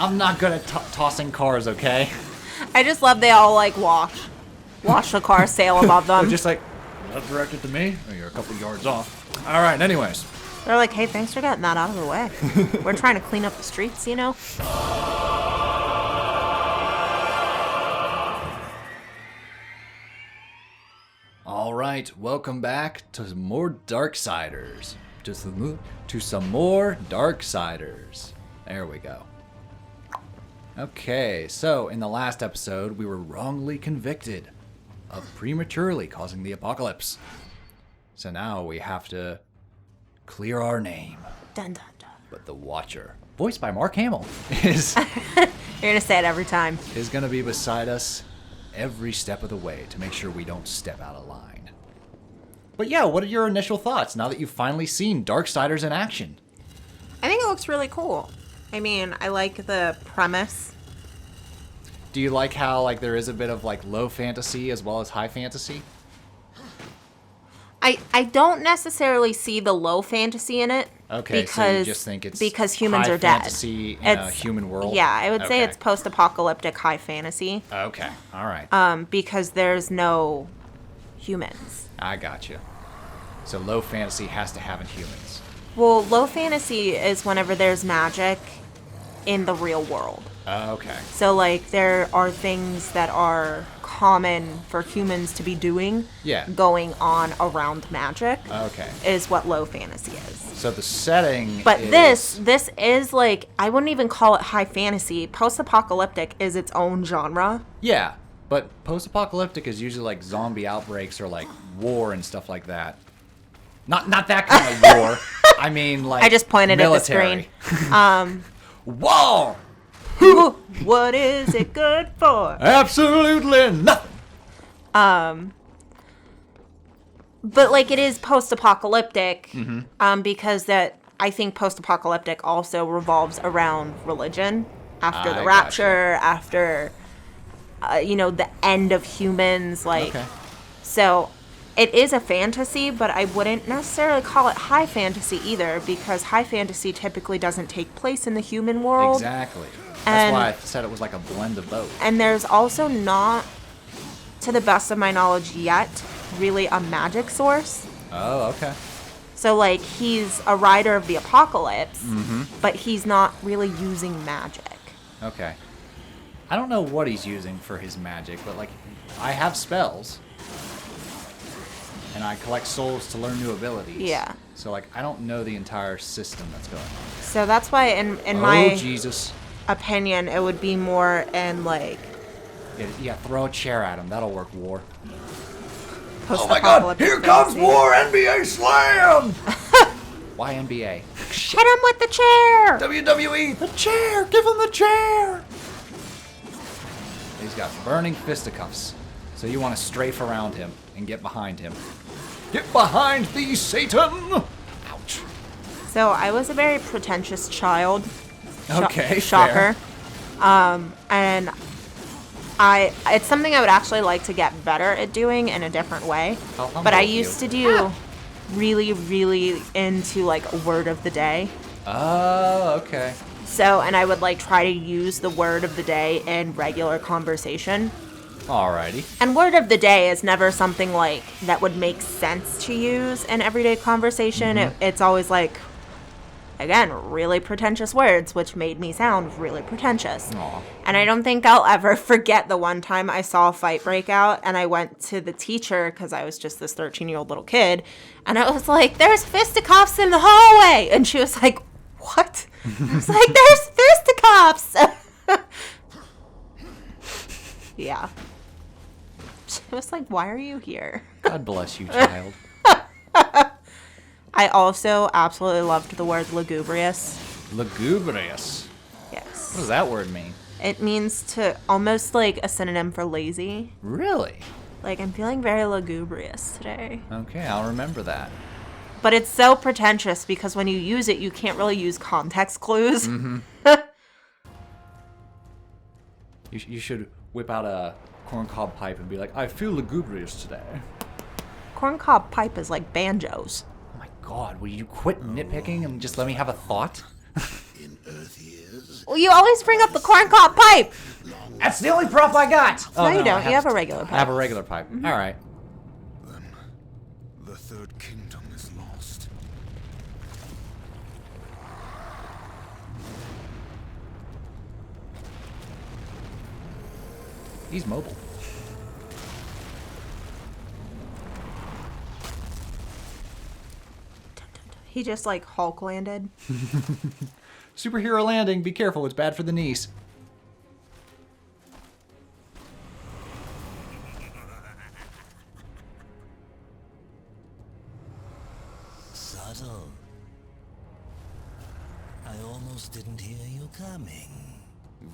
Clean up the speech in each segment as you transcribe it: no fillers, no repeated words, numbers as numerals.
I'm not good at tossing cars, okay? I just love they all like wash the car, sail above them. They're just like, not directed to me. Oh, you're a couple yards off. All right, anyways. They're like, hey, thanks for getting that out of the way. We're trying to clean up the streets, you know? All right, welcome back to more Darksiders. To some more Darksiders. There we go. Okay, so in the last episode, we were wrongly convicted of prematurely causing the apocalypse. So now we have to clear our name. Dun dun dun. But the Watcher, voiced by Mark Hamill, is You're gonna say it every time. is gonna be beside us every step of the way to make sure we don't step out of line. But yeah, what are your initial thoughts now that you've finally seen Darksiders in action? I think it looks really cool. I mean, I like the premise. Do you like how like there is a bit of like low fantasy as well as high fantasy? I don't necessarily see the low fantasy in it. Okay, because, so you just think it's because humans high are dead. fantasy in a human world? Yeah, I would say Okay. it's post-apocalyptic high fantasy. Okay, all right. Because there's no humans. I got you. So low fantasy has to have humans. Well, low fantasy is whenever there's magic in the real world. Okay. So, like, there are things that are common for humans to be doing going on around magic. Okay. Is what low fantasy is. So the setting But is... this is, like, I wouldn't even call it high fantasy. Post-apocalyptic is its own genre. Yeah, but post-apocalyptic is usually, like, zombie outbreaks or, like, war and stuff like that. Not that kind of war. I mean, like, I just pointed military. at the screen. War! What is it good for? Absolutely nothing. But like it is post-apocalyptic, because that I think post-apocalyptic also revolves around religion after the rapture, after the end of humans. Like, so it is a fantasy, but I wouldn't necessarily call it high fantasy either, because high fantasy typically doesn't take place in the human world. Exactly. That's why I said it was like a blend of both. And there's also not, to the best of my knowledge yet, really a magic source. Oh, okay. So, like, he's a rider of the apocalypse, but he's not really using magic. Okay. I don't know what he's using for his magic, but, like, I have spells. And I collect souls to learn new abilities. Yeah. So, like, I don't know the entire system that's going on. So that's why, in my Jesus. opinion, it would be more in, like... Yeah, throw a chair at him. That'll work, War. Oh my god, here comes War, NBA Slam! Why NBA? Hit him with the chair! WWE, the chair! Give him the chair! He's got burning fisticuffs. So you want to strafe around him and get behind him. Get behind thee, Satan! Ouch. So I was a very pretentious child. Okay, Shocker. And it's something I would actually like to get better at doing in a different way. But I used to do really, really into, like, a word of the day. Oh, okay. So, and I would, like, try to use the word of the day in regular conversation. Alrighty. And word of the day is never something, like, that would make sense to use in everyday conversation. It's always, like, again, really pretentious words, which made me sound really pretentious. Aww. And I don't think I'll ever forget the one time I saw a fight break out, and I went to the teacher, because I was just this 13-year-old little kid, and I was like, there's fisticuffs in the hallway! And she was like, what? I was like, there's fisticuffs! Yeah. She was like, why are you here? God bless you, child. I also absolutely loved the word lugubrious. Lugubrious. Yes. What does that word mean? It means to almost like a synonym for lazy. Really? Like, I'm feeling very lugubrious today. Okay, I'll remember that. But it's so pretentious because when you use it, you can't really use context clues. You should whip out a corncob pipe and be like, I feel lugubrious today. Corncob pipe is like banjos. Oh my god, will you quit nitpicking and just let me have a thought? In Earth years, Well, you always bring up the corncob pipe. That's the only prop I got. No, you don't. You have a regular pipe. I have a regular pipe. All right. Then the third kingdom is lost. He's mobile. He just like Hulk landed. Superhero landing. Be careful. It's bad for the knees. Subtle. I almost didn't hear you coming.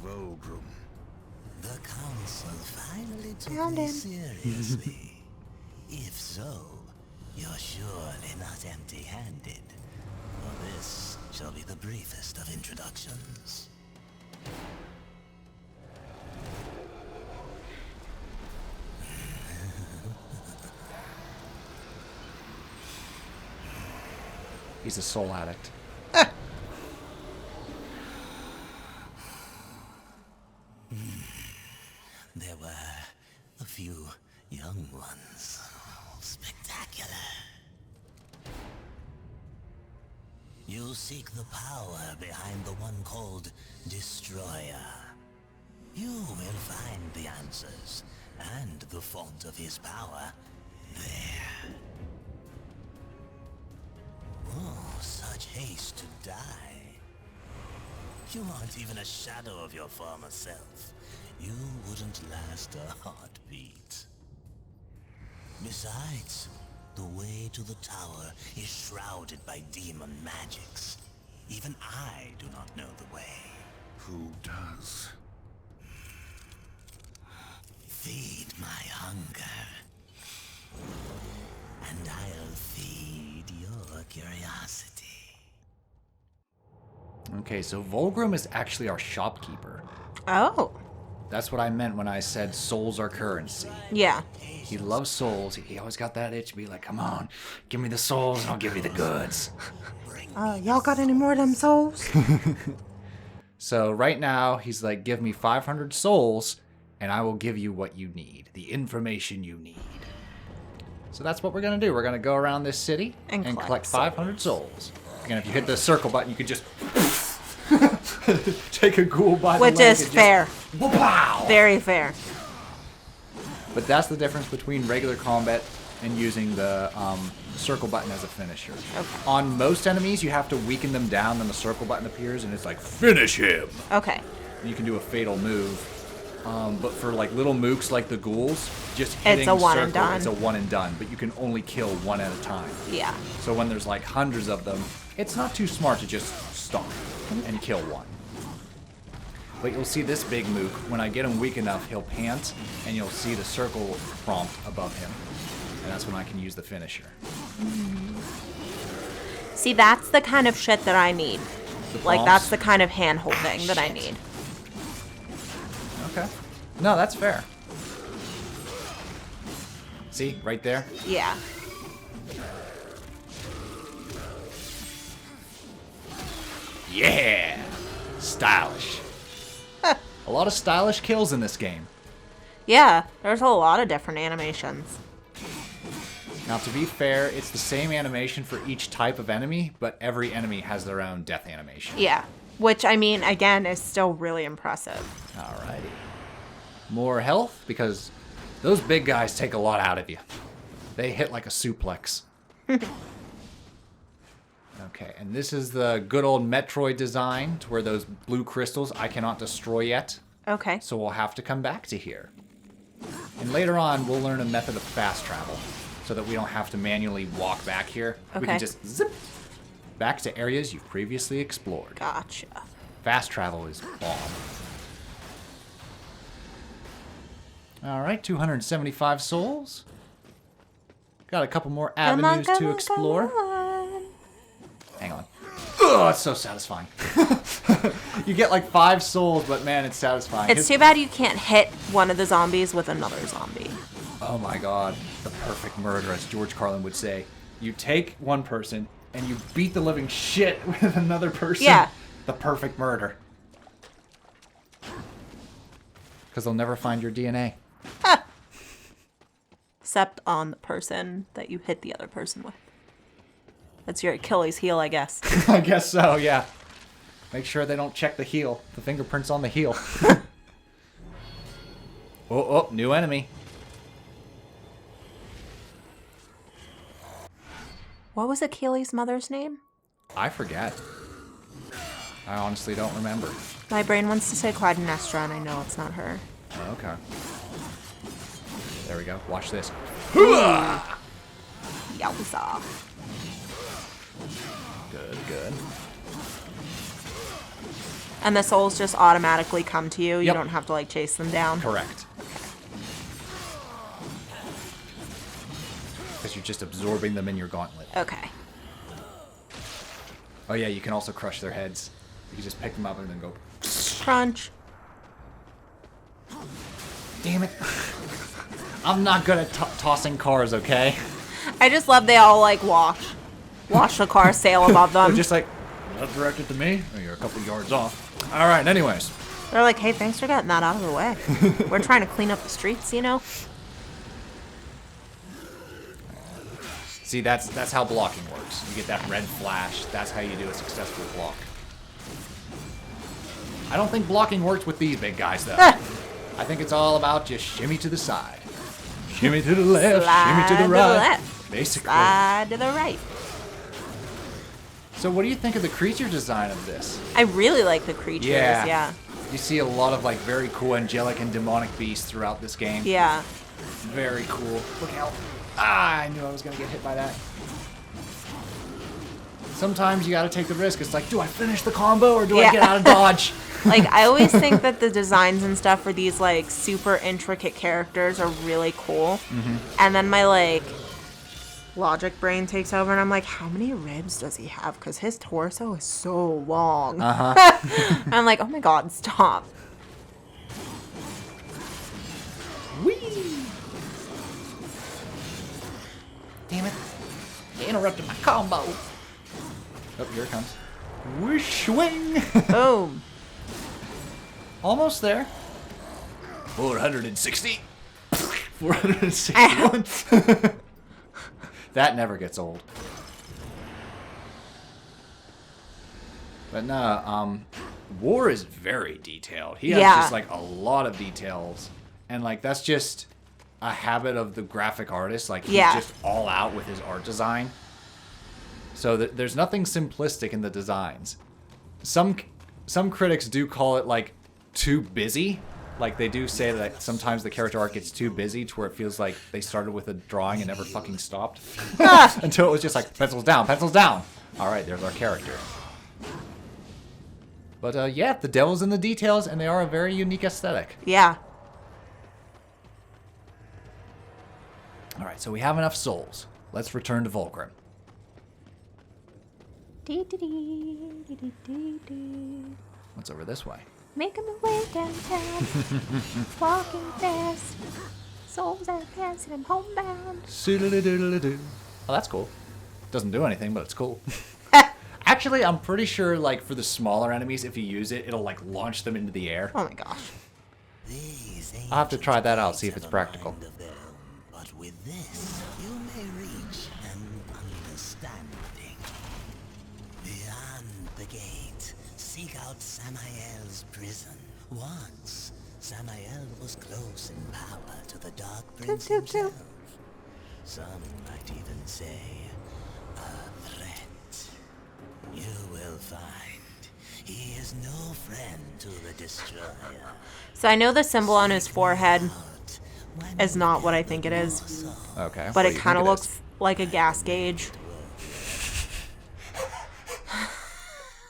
Vulgrim. The council finally took Found me him. seriously. If so, you're surely not empty-handed. For this shall be the briefest of introductions. He's a soul addict. There were a few young ones. Spectacular. You seek the power behind the one called Destroyer. You will find the answers and the font of his power there. Oh, such haste to die. You aren't even a shadow of your former self. You wouldn't last a heartbeat. Besides, the way to the tower is shrouded by demon magics. Even I do not know the way. Who does? Feed my hunger, and I'll feed your curiosity. Okay, so Vulgrim is actually our shopkeeper. Oh. That's what I meant when I said souls are currency. Yeah. He loves souls. He always got that itch to be like, come on, give me the souls and I'll give you the goods. Y'all got any more of them souls? So right now, he's like, give me 500 souls and I will give you what you need, the information you need. So that's what we're going to do. We're going to go around this city and collect 500 souls. And if you hit the circle button, you can just take a ghoul by the leg. Which is fair. Wow! Very fair. But that's the difference between regular combat and using the circle button as a finisher. Okay. On most enemies, you have to weaken them down, then the circle button appears, and it's like, finish him! Okay. And you can do a fatal move. But for like little mooks like the ghouls, just hitting It's a one circle, and done. it's a one and done. But you can only kill one at a time. Yeah. So when there's like hundreds of them, it's not too smart to just stop and kill one. But you'll see this big mook, when I get him weak enough, he'll pant, and you'll see the circle prompt above him. And that's when I can use the finisher. See, that's the kind of shit that I need. The Like, prompts? that's the kind of hand-holding that I need. Okay. No, that's fair. See, right there? Yeah. Yeah! Stylish. A lot of stylish kills in this game. Yeah, there's a lot of different animations. Now, to be fair, it's the same animation for each type of enemy, but every enemy has their own death animation. Yeah. Which, I mean, again, is still really impressive. Alrighty. More health, because those big guys take a lot out of you. They hit like a suplex. Okay, and this is the good old Metroid design, to where those blue crystals I cannot destroy yet. Okay. So we'll have to come back to here. And later on, we'll learn a method of fast travel, so that we don't have to manually walk back here. We Okay. can just zip back to areas you've previously explored. Gotcha. Fast travel is bomb. Alright, 275 souls. Got a couple more avenues to explore. Come on. Hang on. Oh, it's so satisfying. You get like 5 souls, but man, it's satisfying. It's too bad you can't hit one of the zombies with another zombie. Oh my god, the perfect murder, as George Carlin would say. You take one person and you beat the living shit with another person. Yeah. The perfect murder. Because they'll never find your DNA. Except on the person that you hit the other person with. That's your Achilles heel, I guess. I guess so, yeah. Make sure they don't check the heel. The fingerprints on the heel. Oh, new enemy. What was Achilles' mother's name? I forget. I honestly don't remember. My brain wants to say Clytemnestra, and I know it's not her. Oh, okay. There we go. Watch this. Yowza. Good. And the souls just automatically come to you. You Yep. don't have to, like, chase them down. Correct. Because you're just absorbing them in your gauntlet. Okay. Oh, yeah, you can also crush their heads. You can just pick them up and then go... Crunch. Damn it. I'm not good at tossing cars, okay? I just love they all, like, watch the car sail above them. They're just like, not directed to me. Oh, you're a couple yards off. All right, anyways. They're like, hey, thanks for getting that out of the way. We're trying to clean up the streets, you know? See, that's how blocking works. You get that red flash. That's how you do a successful block. I don't think blocking works with these big guys, though. I think it's all about just shimmy to the side. Shimmy to the left, shimmy to the right. left. Basically. Slide to the right. So what do you think of the creature design of this? I really like the creatures, yeah. You see a lot of like very cool angelic and demonic beasts throughout this game. Yeah. Very cool. Look out. Ah, I knew I was going to get hit by that. Sometimes you got to take the risk. It's like, do I finish the combo or do I get out of dodge? Like, I always think that the designs and stuff for these, like, super intricate characters are really cool. Mm-hmm. And then my, like, logic brain takes over and I'm like, how many ribs does he have? Because his torso is so long. Uh-huh. I'm like, oh my god, stop. Whee! Damn it. You interrupted my combo. Oh, here it comes. Whoosh, swing! Boom. Almost there. 460. 461. That never gets old. But no, War is very detailed. He has just like a lot of details. And like that's just a habit of the graphic artist. Like he's just all out with his art design. So there's nothing simplistic in the designs. Some critics do call it like too busy. Like they do say that sometimes the character art gets too busy to where it feels like they started with a drawing and never fucking stopped. Until it was just like pencils down, pencils down. All right, there's our character. But yeah, the devil's in the details and they are a very unique aesthetic. Yeah. All right, so we have enough souls. Let's return to Vulgrim. What's over this way? Making my way downtown, walking fast. Souls are passing, I'm homebound. Oh, that's cool. Doesn't do anything, but it's cool. Actually, I'm pretty sure, like, for the smaller enemies, if you use it, it'll, like, launch them into the air. Oh my gosh. I'll have to try that out, see if it's practical. But with this, you may reach an understanding. Beyond the gate, seek out Samael's prison. Once, Samael was close in power to the Dark Prince himself. Some might even say, a threat. You will find he is no friend to the Destroyer. So I know the symbol on his forehead is not what I think it is. Okay. But it kind of looks like a gas gauge.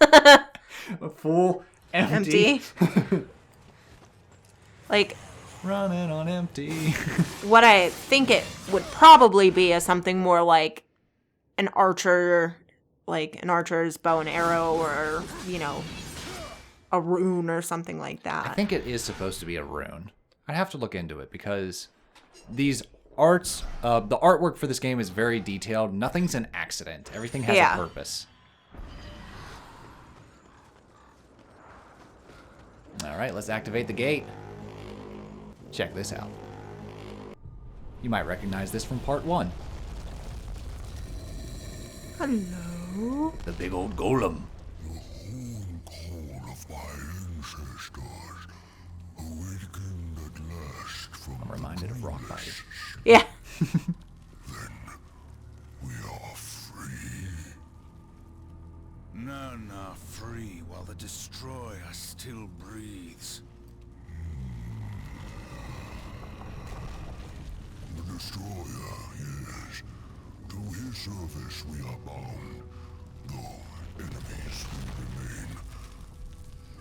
A full empty. Like, running on empty. what I think it would probably be is something more like an archer, like an archer's bow and arrow, or, you know, a rune or something like that. I think it is supposed to be a rune. I'd have to look into it because these arts, the artwork for this game is very detailed. Nothing's an accident. Everything has a purpose. All right, let's activate the gate. Check this out. You might recognize this from part 1. Hello. The big old golem. Call of my ancestors, awakened at last from I'm reminded of Rockbody. Yeah. we are free. None are free while the Destroyer still breathes. The Destroyer, yes. To his service we are bound, though enemies we remain.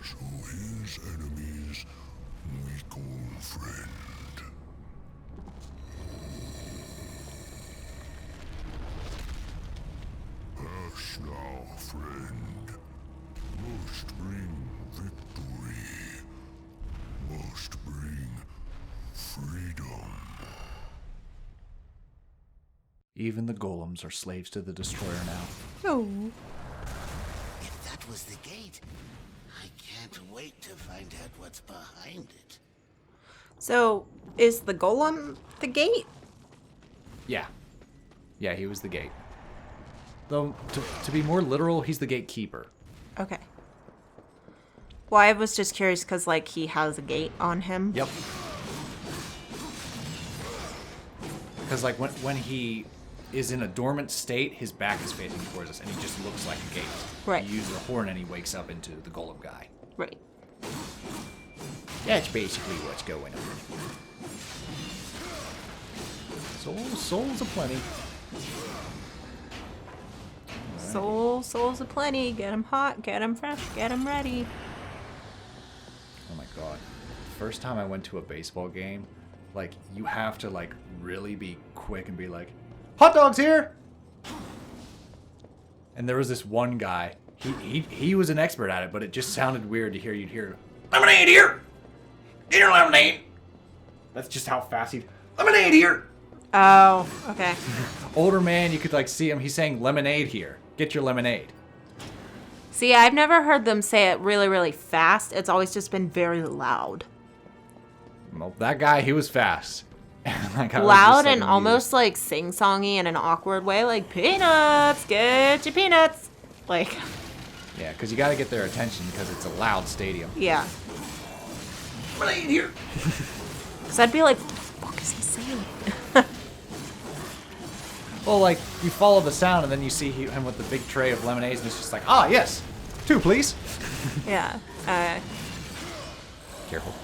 So his enemies we call friend. Hush now, friend. Must bring victory. Must bring freedom. Even the golems are slaves to the Destroyer now. Oh. If that was the gate, I can't wait to find out what's behind it. So, is the golem the gate? Yeah. Yeah, he was the gate. Though, to be more literal, he's the gatekeeper. Okay. Well, I was just curious because, like, he has a gate on him. Yep. Because, like, when he is in a dormant state, his back is facing towards us, and he just looks like a gate. Right. You use the horn, and he wakes up into the golem guy. Right. That's basically what's going on. Souls aplenty. Souls aplenty. Get them hot, get them fresh, get them ready. Oh my god. First time I went to a baseball game, like, you have to, like, really be quick and be like, hot dogs here! And there was this one guy, he was an expert at it, but it just sounded weird to hear. You'd hear, lemonade here! Get your lemonade! That's just how fast he'd, lemonade here! Oh, okay. Older man, you could, like, see him, he's saying lemonade here. Get your lemonade. See, I've never heard them say it really, really fast. It's always just been very loud. Well, that guy, he was fast. That guy was Loud just, like, and almost like sing-songy in an awkward way, like, peanuts, get your peanuts. Like, Yeah, because you got to get their attention because it's a loud stadium. yeah. Lemonade here! Because I'd be like, what the fuck is he saying? Well, like, you follow the sound and then you see him with the big tray of lemonades and it's just like, ah, yes, 2, please. Yeah. Careful.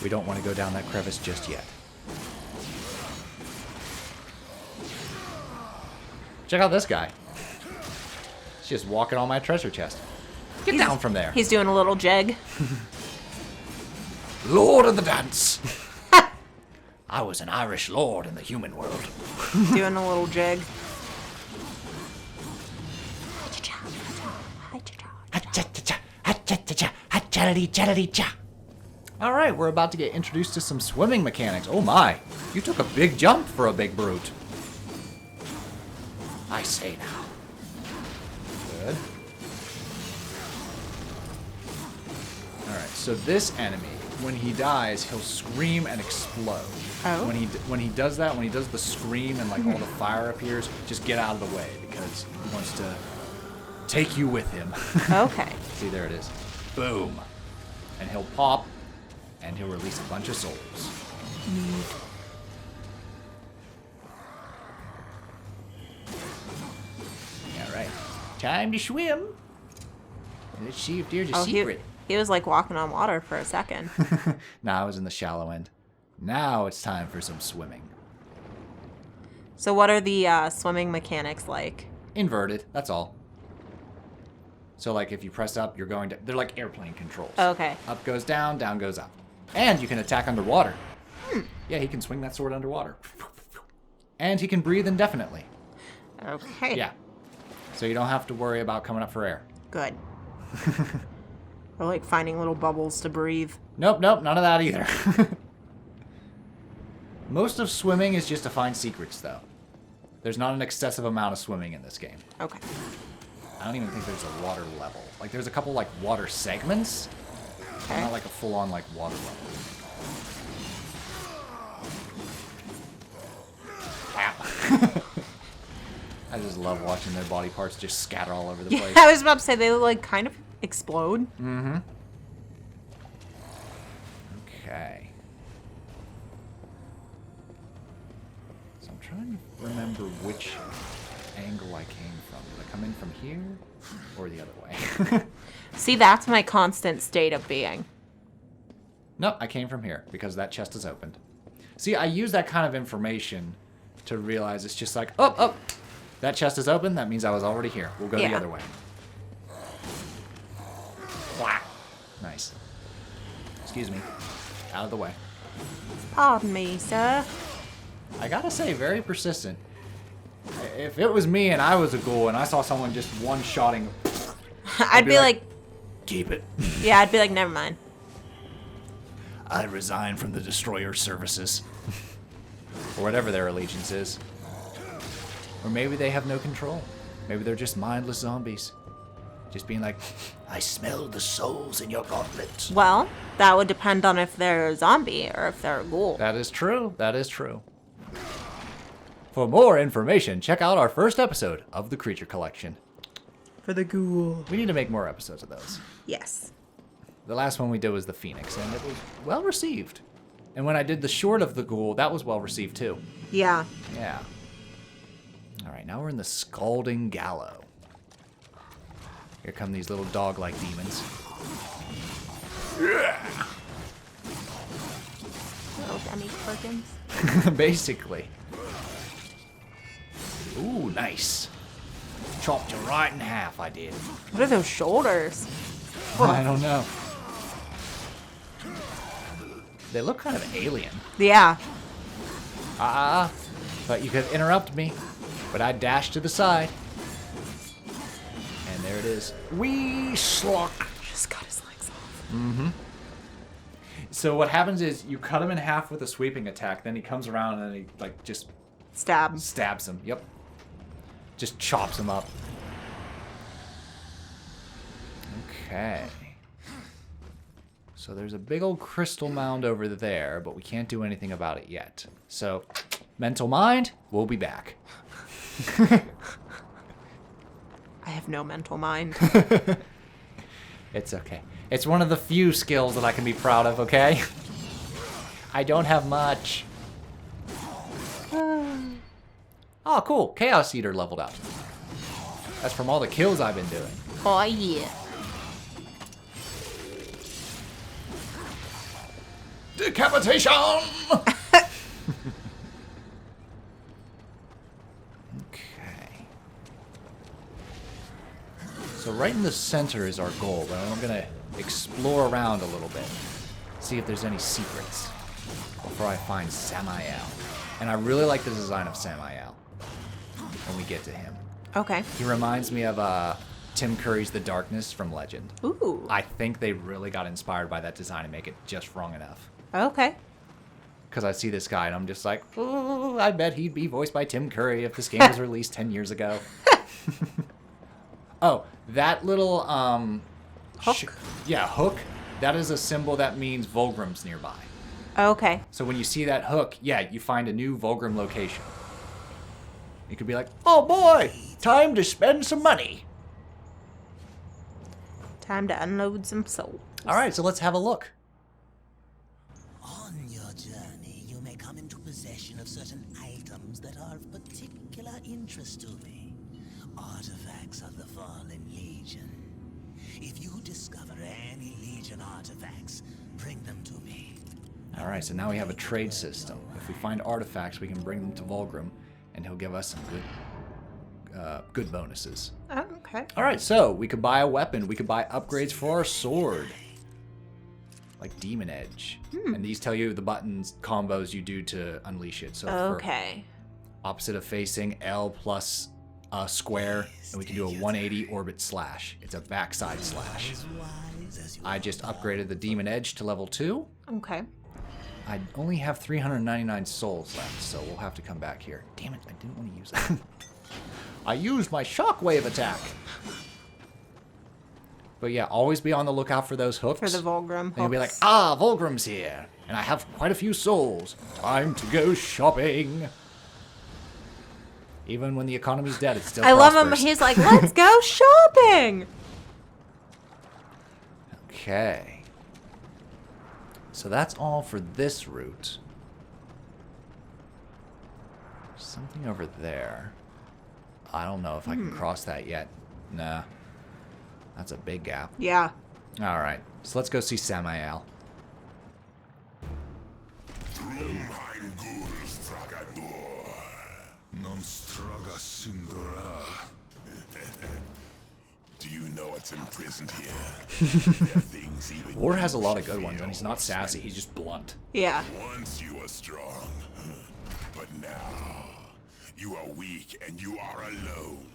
We don't want to go down that crevice just yet. Check out this guy. He's just walking on my treasure chest. Get down from there. He's doing a little jig. Lord of the dance. I was an Irish lord in the human world. Doing a little jig. All right, we're about to get introduced to some swimming mechanics. Oh my, you took a big jump for a big brute. I say now. Good. All right, so this enemy, when he dies, he'll scream and explode. Oh. When he does that, when he does the scream and like all the fire appears, just get out of the way because he wants to take you with him. Okay. See, there it is. Boom. And he'll pop, and he'll release a bunch of souls. All right. Time to swim. Let's see if there's a secret. He was like walking on water for a second. Nah, I was in the shallow end. Now it's time for some swimming. So what are the swimming mechanics like? Inverted, that's all. So, like, if you press up, you're going to... They're like airplane controls. Okay. Up goes down goes up. And you can attack underwater. Yeah, he can swing that sword underwater. And he can breathe indefinitely. Okay. Yeah. So you don't have to worry about coming up for air. Good. Or like finding little bubbles to breathe. Nope, none of that either. Most of swimming is just to find secrets, though. There's not an excessive amount of swimming in this game. Okay. I don't even think there's a water level. Like, there's a couple, like, water segments. Okay. Not like a full-on, like, water level. I just love watching their body parts just scatter all over the place. I was about to say they like kind of explode. Mm-hmm. Okay. So I'm trying to remember which angle I came from. Did I come in from here or the other way? See, that's my constant state of being. No, I came from here because that chest is opened. See, I use that kind of information to realize it's just like, oh, that chest is open. That means I was already here. We'll go the other way. Whack. Nice. Excuse me. Out of the way. Pardon me, sir. I gotta say, very persistent. If it was me and I was a ghoul and I saw someone just one-shotting, I'd be like, keep it. yeah, I'd be like, never mind. I resign from the Destroyer services. Or whatever their allegiance is. Or maybe they have no control. Maybe they're just mindless zombies. Just being like, I smell the souls in your gauntlet. Well, that would depend on if they're a zombie or if they're a ghoul. That is true. That is true. For more information, check out our first episode of the Creature Collection. For the ghoul. We need to make more episodes of those. Yes. The last one we did was the Phoenix, and it was well received. And when I did the short of the ghoul, that was well received too. Yeah. Yeah. All right, now we're in the Scalding Gallow. Here come these little dog-like demons. Little Demi Perkins. Basically. Ooh, nice. Chopped you right in half, I did. What are those shoulders? I don't know. They look kind of alien. Yeah. But you could interrupt me. But I dashed to the side. And there it is. Wee schlock. Just cut his legs off. Mm-hmm. So what happens is you cut him in half with a sweeping attack, then he comes around and he like just Stab. stabs him. Yep. Just chops him up. Okay. So there's a big old crystal mound over there, but we can't do anything about it yet. So, mental mind, we'll be back. I have no mental mind. It's okay. It's one of the few skills that I can be proud of, okay? I don't have much. Oh, cool. Chaos Eater leveled up. That's from all the kills I've been doing. Oh, yeah. Decapitation! Okay. So right in the center is our goal, but I'm going to explore around a little bit. See if there's any secrets before I find Samael. And I really like the design of Samael when we get to him. Okay. He reminds me of Tim Curry's The Darkness from Legend. Ooh. I think they really got inspired by that design to make it just wrong enough. Okay. Because I see this guy and I'm just like, oh, I bet he'd be voiced by Tim Curry if this game was released 10 years ago. Oh, that little Hook? hook. That is a symbol that means Vulgrim's nearby. Okay. So when you see that hook, yeah, you find a new Vulgrim location. You could be like, oh boy, time to spend some money. Time to unload some souls. All right, so let's have a look. On your journey, you may come into possession of certain items that are of particular interest to me. Artifacts of the Fallen Legion. If you discover any Legion artifacts, bring them to me. All right, so now we have a trade system. If we find artifacts, we can bring them to Vulgrim, and he'll give us some good bonuses. Oh, okay. All right, so we could buy a weapon. We could buy upgrades for our sword, like Demon Edge. And these tell you the buttons combos you do to unleash it. So Okay. for opposite of facing, L plus square, and we can do a 180 orbit slash. It's a backside slash. I just upgraded the Demon Edge to level 2. Okay. I only have 399 souls left, so we'll have to come back here. Damn it, I didn't want to use that. I used my shockwave attack. But yeah, always be on the lookout for those hooks. For the Vulgrim And you'll be like, hooks. ah, Vulgrim's here. And I have quite a few souls. Time to go shopping. Even when the economy's dead, it's still I love him. prospers. He's like, let's go shopping. Okay. So that's all for this route. Something over there. I don't know if I can cross that yet. Nah. That's a big gap. Yeah. Alright. So let's go see Samael. Do you know what's imprisoned here? There are things even War has a you lot of should good ones, and feel. he's not sassy, he's just blunt. Yeah. Once you were strong, but now you are weak and you are alone.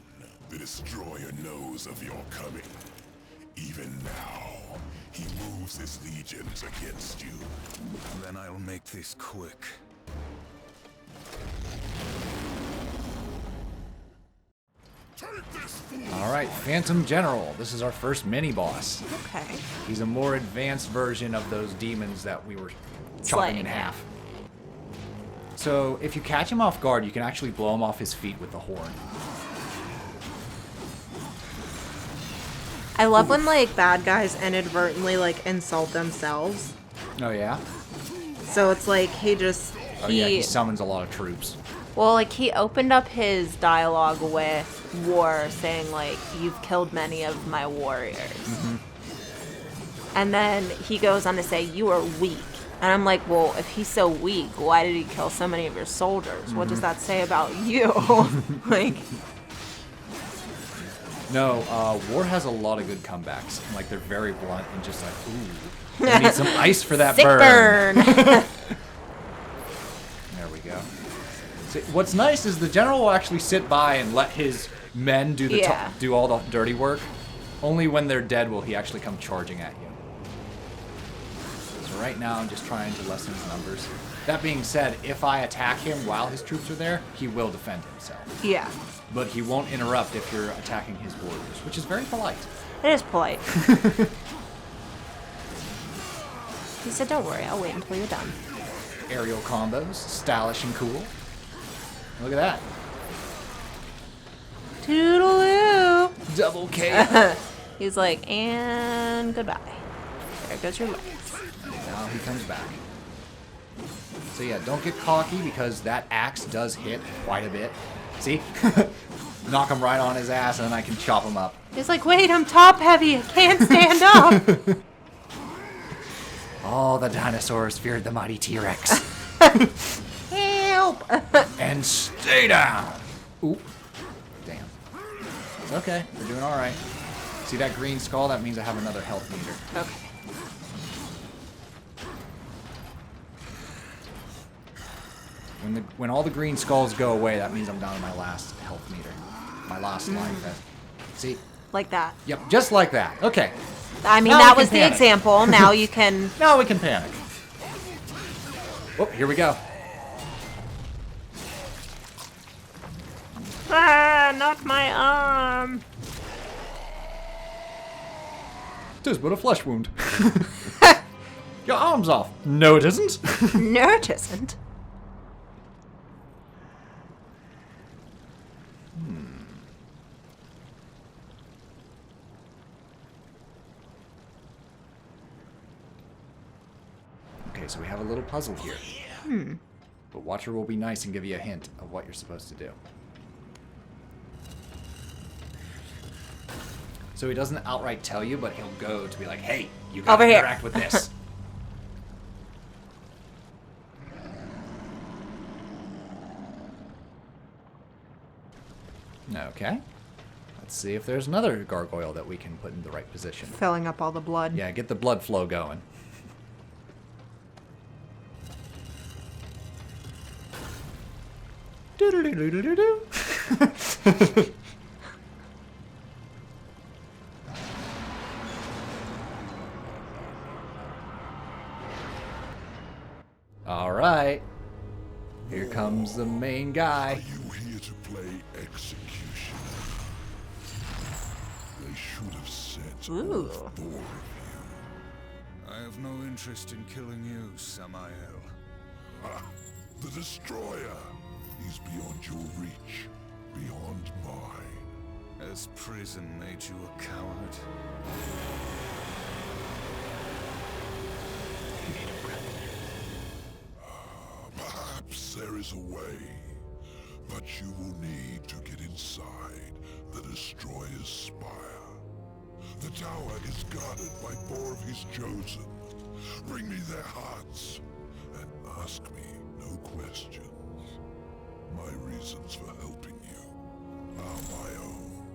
The Destroyer knows of your coming. Even now, he moves his legions against you. Then I'll make this quick. Take this fool! Alright, Phantom General. This is our first mini-boss. Okay. He's a more advanced version of those demons that we were chopping Slaying, in yeah. half. So, if you catch him off guard, you can actually blow him off his feet with the horn. I love when like bad guys inadvertently like insult themselves. Oh, yeah? So it's like he just Oh, yeah, he summons a lot of troops. well, like he opened up his dialogue with War, saying like, "You've killed many of my warriors," and then he goes on to say, "You are weak." And I'm like, well, if he's so weak, why did he kill so many of your soldiers? What does that say about you? Like, No, War has a lot of good comebacks. Like, they're very blunt and just like, ooh. I need some ice for that sick burn. burn. There we go. See, what's nice is the general will actually sit by and let his men do the Yeah. do all the dirty work. Only when they're dead will he actually come charging at you. So right now I'm just trying to lessen his numbers. That being said, if I attack him while his troops are there, he will defend himself. Yeah, But he won't interrupt if you're attacking his warriors, which is very polite. it is polite. He said, "Don't worry, I'll wait until you're done." Aerial combos, stylish and cool. Look at that. Toodaloo. Double K. He's like, and goodbye. There goes your legs. Now he comes back. So yeah, don't get cocky because that axe does hit quite a bit. See? Knock him right on his ass and then I can chop him up. He's like, wait, I'm top heavy. I can't stand up. All the dinosaurs feared the mighty T-Rex. Help. And stay down! Oop. Damn. It's okay. We're doing alright. See that green skull? That means I have another health meter. Okay. When all the green skulls go away, that means I'm down to my last health meter. My last life. See? Like that. Yep, just like that. Okay. I mean, Now that we was can the panic. example. Now you can... Now we can panic. Oh, here we go. Ah, not my arm. Tis but a flesh wound. Your arm's off. No, it isn't. No, it isn't. Okay, so we have a little puzzle here. But Watcher will be nice and give you a hint of what you're supposed to do. So he doesn't outright tell you, but he'll go to be like, hey, you gotta Over here. interact with this. Okay. Let's see if there's another gargoyle that we can put in the right position. Filling up all the blood. Yeah, get the blood flow going. Doo-doo-doo-doo-doo-doo. All right. Here comes the main guy. You here to play execution? They should have sent all Ooh. 4 of you. I have no interest in killing you, Samael. Ah, the Destroyer. He's beyond your reach. beyond mine. Has prison made you a coward? Perhaps there is a way, but you will need to get inside the Destroyer's spire. The tower is guarded by 4 of his chosen. Bring me their hearts, and ask me no questions. My reasons for helping you are my own.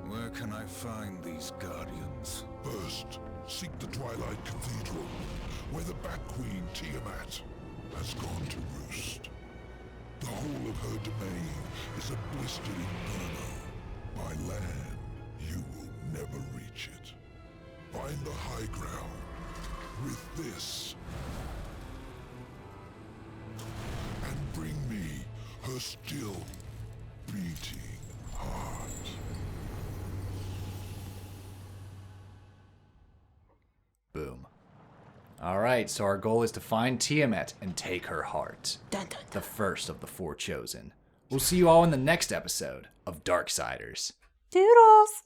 Where can I find these guardians? First, seek the Twilight Cathedral, where the Bat Queen Tiamat has gone to roost. The whole of her domain is a blistered inferno. By land, you will never reach it. Find the high ground with this, and bring me her still beating heart. Boom. All right, so our goal is to find Tiamat and take her heart. Dun, dun, dun. The first of the 4 chosen. We'll see you all in the next episode of Darksiders. Doodles!